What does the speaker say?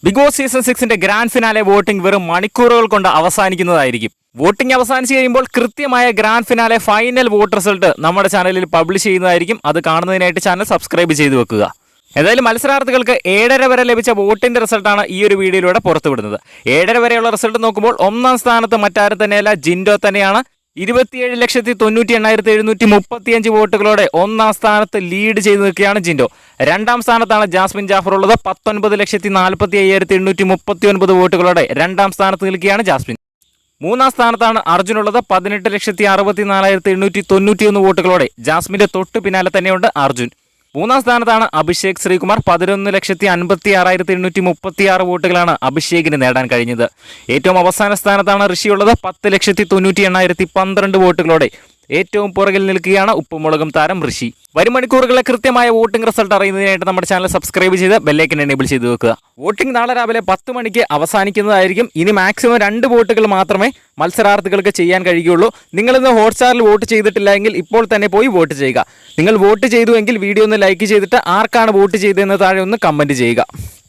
Big boss season 6 grand finale voting വെറും മണിക്കൂറുകൾ കൊണ്ട് അവസാനിക്കുന്നതായിരിക്കും. വോട്ടിംഗ് അവസാനിച്ച് കഴിയുമ്പോൾ കൃത്യമായ grand finale final vote result നമ്മുടെ ചാനലിൽ പബ്ലിഷ് ചെയ്യുന്നതായിരിക്കും. അത് കാണുന്നതിനായിട്ട് ചാനൽ സബ്സ്ക്രൈബ് ചെയ്ത് വെക്കുക. ഏതായാലും മത്സരാർത്ഥികൾക്ക് 7:30 വരെ ലഭിച്ച വോട്ടിന്റെ റിസൾട്ടാണ് ഈ ഒരു വീഡിയോയിലൂടെ പുറത്തുവിടുന്നത്. 7:30 വരെയുള്ള റിസൾട്ട് നോക്കുമ്പോൾ ഒന്നാം സ്ഥാനത്ത് മറ്റാരും തന്നെയല്ല, ജിൻഡോ തന്നെയാണ്. 27,98,735 വോട്ടുകളോടെ ഒന്നാം സ്ഥാനത്ത് ലീഡ് ചെയ്ത് നിൽക്കുകയാണ് ജിൻഡോ. രണ്ടാം സ്ഥാനത്താണ് ജാസ്മിൻ ജാഫർ ഉള്ളത്. 19,45,839 വോട്ടുകളോടെ രണ്ടാം സ്ഥാനത്ത് നിൽക്കുകയാണ് ജാസ്മിൻ. മൂന്നാം സ്ഥാനത്താണ് അർജുൻ ഉള്ളത്. 18,64,891 വോട്ടുകളോടെ ജാസ്മിന്റെ തൊട്ട് പിന്നാലെ തന്നെയുണ്ട് അർജുൻ. മൂന്നാം സ്ഥാനത്താണ് അഭിഷേക് ശ്രീകുമാർ. 11,56,836 വോട്ടുകളാണ് അഭിഷേകിന് നേടാൻ കഴിഞ്ഞത്. ഏറ്റവും അവസാന സ്ഥാനത്താണ് ഋഷിയുള്ളത്. 10,90,812 വോട്ടുകളോടെ ഏറ്റവും പുറകിൽ നിൽക്കുകയാണ് ഉപ്പുമുളകും താരം ഋഷി. വരും മണിക്കൂറുകളിലെ കൃത്യമായ വോട്ടിംഗ് റിസൾട്ട് അറിയുന്നതിനായിട്ട് നമ്മുടെ ചാനൽ സബ്സ്ക്രൈബ് ചെയ്ത് ബെല്ലൈക്കൻ എനേബിൾ ചെയ്ത് വെക്കുക. വോട്ടിംഗ് നാളെ രാവിലെ 10 മണിക്ക് അവസാനിക്കുന്നതായിരിക്കും. ഇനി മാക്സിമം 2 വോട്ടുകൾ മാത്രമേ മത്സരാർത്ഥികൾക്ക് ചെയ്യാൻ കഴിയുകയുള്ളൂ. നിങ്ങളിന്ന് ഹോട്ട്സ്റ്റാറിൽ വോട്ട് ചെയ്തിട്ടില്ല എങ്കിൽ ഇപ്പോൾ തന്നെ പോയി വോട്ട് ചെയ്യുക. നിങ്ങൾ വോട്ട് ചെയ്തുവെങ്കിൽ വീഡിയോ ഒന്ന് ലൈക്ക് ചെയ്തിട്ട് ആർക്കാണ് വോട്ട് ചെയ്തതെന്ന് താഴെ ഒന്ന് കമൻറ്റ് ചെയ്യുക.